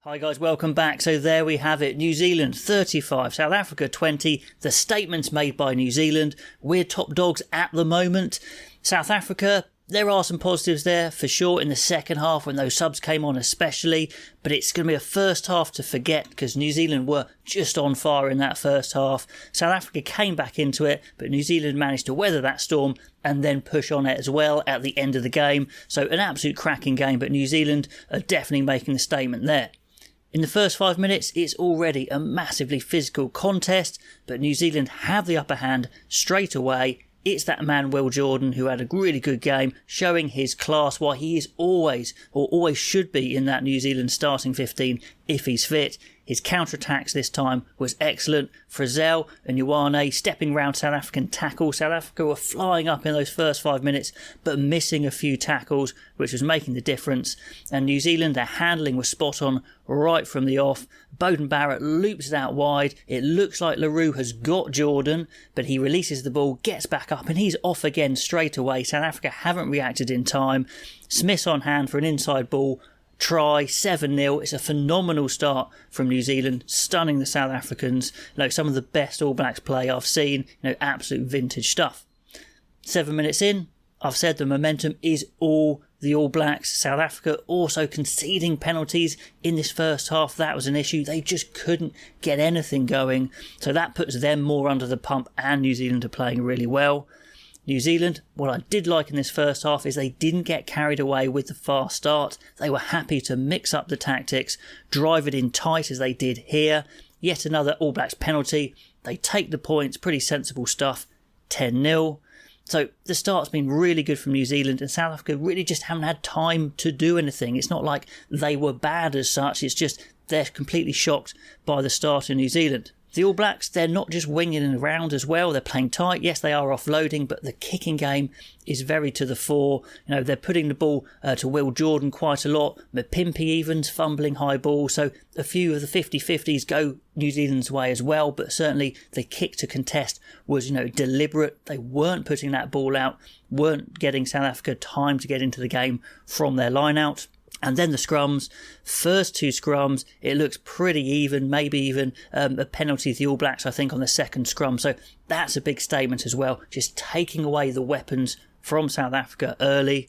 Hi guys, welcome back. So there we have it. New Zealand 35, South Africa 20. The statements made by New Zealand. We're top dogs at the moment. South Africa, there are some positives there for sure in the second half when those subs came on especially. But it's going to be a first half to forget because New Zealand were just on fire in that first half. South Africa came back into it, but New Zealand managed to weather that storm and then push on it as well at the end of the game. So an absolute cracking game, but New Zealand are definitely making the statement there. In the first 5 minutes, it's already a massively physical contest, but New Zealand have the upper hand straight away. It's that man, Will Jordan, who had a really good game, showing his class, why he is always should be in that New Zealand starting 15 if he's fit. His counter-attacks this time was excellent. Frizzell and Ioane stepping round South African tackles. South Africa were flying up in those first 5 minutes, but missing a few tackles, which was making the difference. And New Zealand, their handling was spot on right from the off. Beauden Barrett loops it out wide. It looks like Leroux has got Jordan, but he releases the ball, gets back up, and he's off again straight away. South Africa haven't reacted in time. Smith's on hand for an inside ball. Try 7-0. It's a phenomenal start from New Zealand, stunning the South Africans. Like some of the best All Blacks play I've seen, absolute vintage stuff. 7 minutes in, I've said the momentum is all the All Blacks. South Africa also conceding penalties in this first half. That was an issue. They just couldn't get anything going. So that puts them more under the pump, and New Zealand are playing really well. New Zealand, what I did like in this first half is they didn't get carried away with the fast start. They were happy to mix up the tactics, drive it in tight as they did here. Yet another All Blacks penalty. They take the points, pretty sensible stuff, 10-0. So the start's been really good from New Zealand, and South Africa really just haven't had time to do anything. It's not like they were bad as such, it's just they're completely shocked by the start in New Zealand. The All Blacks, they're not just winging it around as well. They're playing tight. Yes, they are offloading, but the kicking game is very to the fore. They're putting the ball to Will Jordan quite a lot. Mapimpi even's fumbling high ball. So a few of the 50-50s go New Zealand's way as well. But certainly the kick to contest was, deliberate. They weren't putting that ball out, weren't getting South Africa time to get into the game from their line out. And then the scrums, first two scrums, it looks pretty even, maybe even a penalty to the All Blacks, I think, on the second scrum. So that's a big statement as well, just taking away the weapons from South Africa early.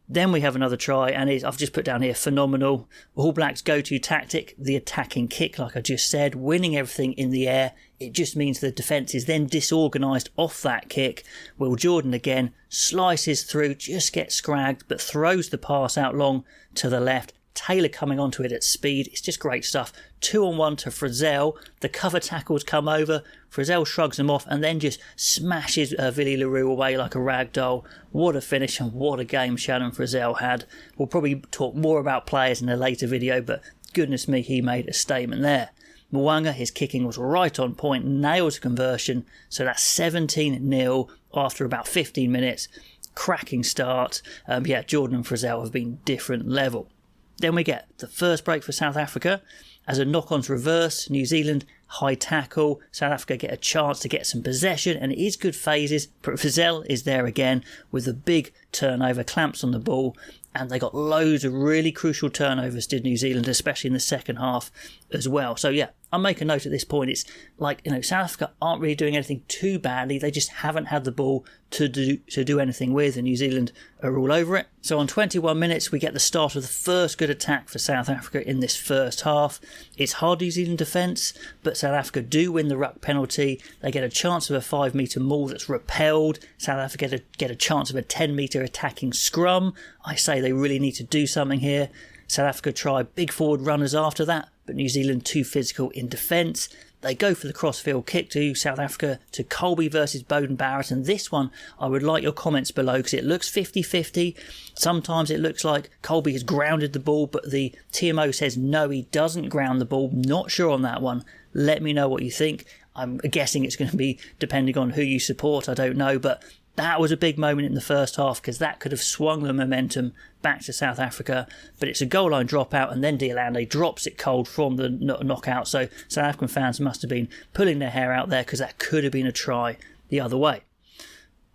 Then we have another try, and I've just put down here, phenomenal. All Blacks' go-to tactic, the attacking kick, like I just said, winning everything in the air. It just means the defence is then disorganised off that kick. Will Jordan again slices through, just gets scragged, but throws the pass out long to the left. Taylor coming onto it at speed. It's just great stuff. 2-on-1 to Frizzell. The cover tackles come over. Frizzell shrugs them off and then just smashes Willie Leroux away like a rag doll. What a finish and what a game Shannon Frizzell had. We'll probably talk more about players in a later video, but goodness me, he made a statement there. Mwanga, his kicking was right on point, nails a conversion, so that's 17-0 after about 15 minutes. Cracking start. Jordan and Frizzell have been different level. Then we get the first break for South Africa. As a knock-on's reverse, New Zealand high tackle. South Africa get a chance to get some possession, and it is good phases. But Frizzell is there again with a big turnover, clamps on the ball, and they got loads of really crucial turnovers, did New Zealand, especially in the second half as well. So I'll make a note at this point. It's like, South Africa aren't really doing anything too badly. They just haven't had the ball to do anything with, and New Zealand are all over it. So on 21 minutes, we get the start of the first good attack for South Africa in this first half. It's hard New Zealand defence, but South Africa do win the ruck penalty. They get a chance of a 5-metre maul that's repelled. South Africa get a chance of a 10-metre attacking scrum. I say they really need to do something here. South Africa try big forward runners after that, but New Zealand too physical in defence. They go for the crossfield kick to South Africa, to Colby versus Beauden Barrett, and this one I would like your comments below because it looks 50-50. Sometimes it looks like Colby has grounded the ball, but the TMO says no, he doesn't ground the ball. Not sure on that one. Let me know what you think. I'm guessing it's going to be depending on who you support, I don't know, but that was a big moment in the first half because that could have swung the momentum back to South Africa. But it's a goal line dropout, and then D'Alande drops it cold from the knockout. So South African fans must have been pulling their hair out there because that could have been a try the other way.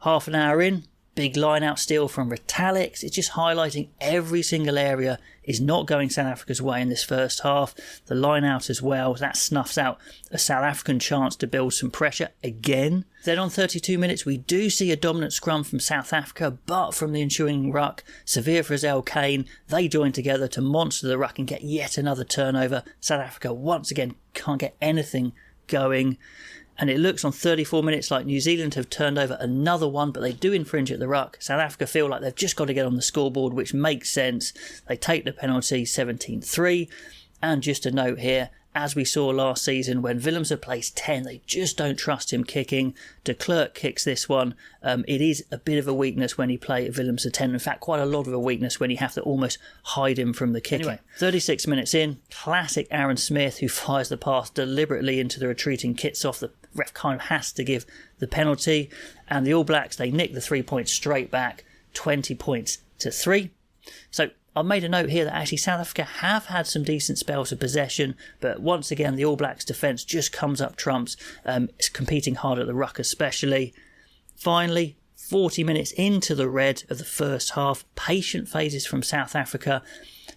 Half an hour in, Big line out steal from Retalix. It's just highlighting every single area is not going South Africa's way in this first half. The line out as well, that snuffs out a South African chance to build some pressure again. Then on 32 minutes, we do see a dominant scrum from South Africa, but from the ensuing ruck, Severe Frizzell Kane, they join together to monster the ruck and get yet another turnover. South Africa once again can't get anything going. And it looks on 34 minutes like New Zealand have turned over another one, but they do infringe at the ruck. South Africa feel like they've just got to get on the scoreboard, which makes sense. They take the penalty 17-3. And just a note here, as we saw last season when Willemse plays 10, they just don't trust him kicking. De Klerk kicks this one. It is a bit of a weakness when he plays Willemse 10. In fact, quite a lot of a weakness when you have to almost hide him from the kicking. Anyway, 36 minutes in, classic Aaron Smith, who fires the pass deliberately into the retreating Kitsoff. The ref kind of has to give the penalty. And the All Blacks, they nick the 3 points straight back, 20 points to 3. So I've made a note here that actually South Africa have had some decent spells of possession, but once again the All Blacks defence just comes up trumps. It's competing hard at the ruck especially. Finally, 40 minutes into the red of the first half, patient phases from South Africa.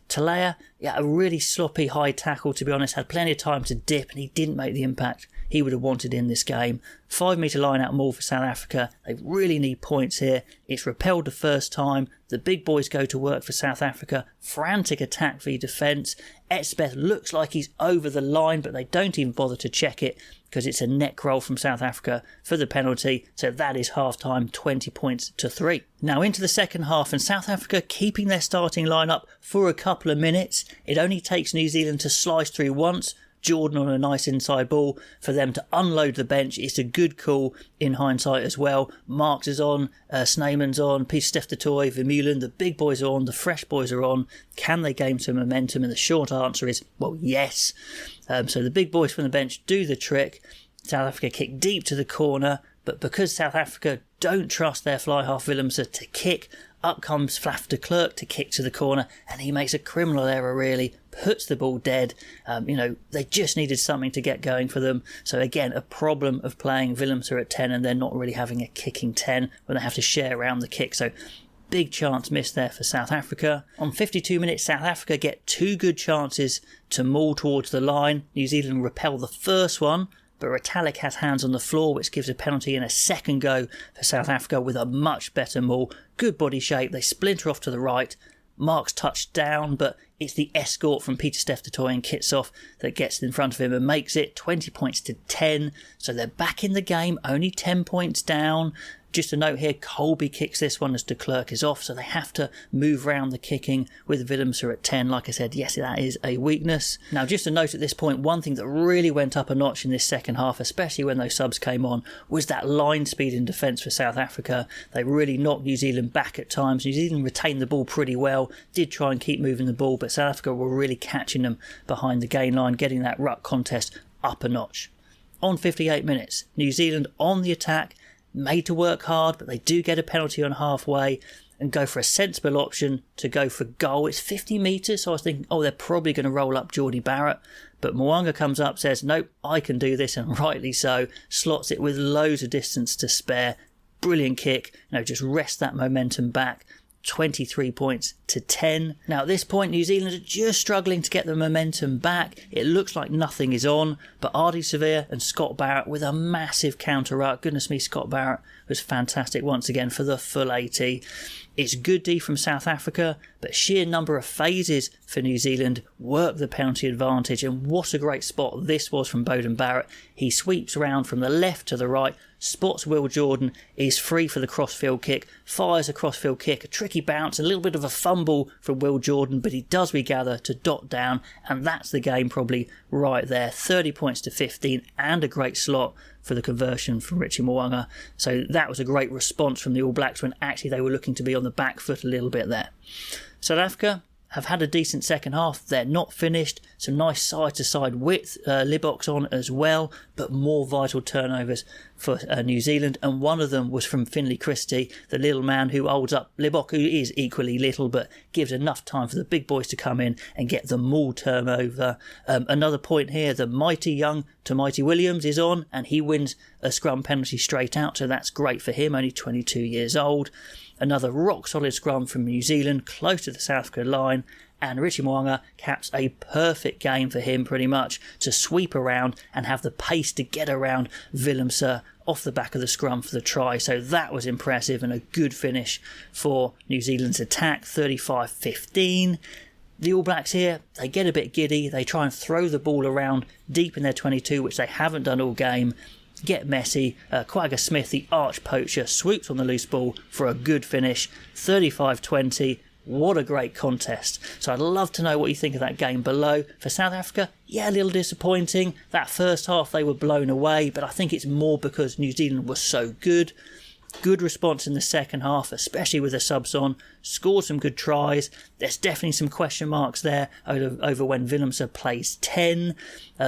Talea, a really sloppy high tackle, to be honest, had plenty of time to dip and he didn't make the impact he would have wanted in this game. 5 metre line out maul for South Africa. They really need points here. It's repelled the first time. The big boys go to work for South Africa. Frantic attack v defence. Etzebeth looks like he's over the line, but they don't even bother to check it because it's a neck roll from South Africa for the penalty. So that is half time, 20 points to 3. Now into the second half, and South Africa keeping their starting lineup for a couple of minutes. It only takes New Zealand to slice through once. Jordan on a nice inside ball for them to unload the bench. It's a good call in hindsight as well. Marks is on, Sneeman's on, Peter Steftoy, Vermeulen, the big boys are on, the fresh boys are on. Can they gain some momentum? And the short answer is, well, yes. So the big boys from the bench do the trick. South Africa kick deep to the corner, but because South Africa don't trust their fly half Willemse to kick, up comes Flaf de Klerk to kick to the corner, and he makes a criminal error really, puts the ball dead. They just needed something to get going for them. So again, a problem of playing Willemse at 10 and they're not really having a kicking 10 when they have to share around the kick. So big chance missed there for South Africa. On 52 minutes, South Africa get 2 good chances to maul towards the line. New Zealand repel the first one, but Retallick has hands on the floor, which gives a penalty in a second go for South Africa with a much better maul. Good body shape. They splinter off to the right. Marks touched down, but it's the escort from Peter Steftoy and Kitsoff that gets in front of him and makes it 20 points to 10. So they're back in the game, only 10 points down. Just a note here, Colby kicks this one as de Klerk is off, so they have to move round the kicking with Willemse at 10. Like I said, yes, that is a weakness. Now, just a note at this point, one thing that really went up a notch in this second half, especially when those subs came on, was that line speed in defence for South Africa. They really knocked New Zealand back at times. New Zealand retained the ball pretty well, did try and keep moving the ball, but South Africa were really catching them behind the gain line, getting that ruck contest up a notch. On 58 minutes, New Zealand on the attack, made to work hard, but they do get a penalty on halfway and go for a sensible option to go for goal. It's 50 metres, so I was thinking, they're probably going to roll up Geordie Barrett. But Mo'unga comes up, says, nope, I can do this, and rightly so. Slots it with loads of distance to spare. Brilliant kick. Just rest that momentum back. 23 points to 10. Now at this point, New Zealand are just struggling to get the momentum back. It looks like nothing is on, but Ardie Savea and Scott Barrett with a massive counter ruck. Goodness me, Scott Barrett was fantastic once again for the full 80. It's good D from South Africa, but sheer number of phases for New Zealand work the penalty advantage, and what a great spot this was from Beauden Barrett. He sweeps around from the left to the right, spots Will Jordan, is free for the crossfield kick, fires a crossfield kick, a tricky bounce, a little bit of a fumble from Will Jordan, but he does, we gather, to dot down, and that's the game probably right there. 30 points to 15, and a great slot for the conversion from Richie Mo'unga. So that was a great response from the All Blacks when actually they were looking to be on the back foot a little bit there. South Africa have had a decent second half. They're not finished. Some nice side-to-side width. Libbok's on as well, but more vital turnovers for New Zealand, and one of them was from Finlay Christie, the little man who holds up Libbok, who is equally little, but gives enough time for the big boys to come in and get the maul turnover. Another point here, the mighty young Mighty Williams is on, and he wins a scrum penalty straight out, so that's great for him, only 22 years old. Another rock-solid scrum from New Zealand, close to the South Africa line, and Richie Mo'unga caps a perfect game for him pretty much to sweep around and have the pace to get around Willemse off the back of the scrum for the try. So that was impressive and a good finish for New Zealand's attack, 35-15. The All Blacks here, they get a bit giddy. They try and throw the ball around deep in their 22, which they haven't done all game. Get messy. Quagga Smith, the arch poacher, swoops on the loose ball for a good finish, 35-20. What a great contest. So I'd love to know what you think of that game below. For South Africa, yeah, a little disappointing. That first half they were blown away, but I think it's more because New Zealand was so good. Good response in the second half, especially with the subs on. Scored some good tries. There's definitely some question marks there over when Willemse plays 10.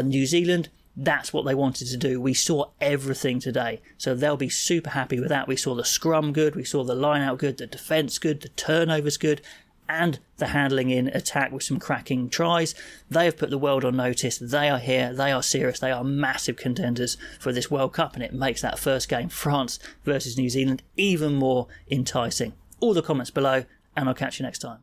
New Zealand, that's what they wanted to do. We saw everything today, so they'll be super happy with that. We saw the scrum good, we saw the line out good, the defence good, the turnovers good, and the handling in attack with some cracking tries. They have put the world on notice. They are here, they are serious, they are massive contenders for this World Cup, and it makes that first game, France versus New Zealand, even more enticing. All the comments below, and I'll catch you next time.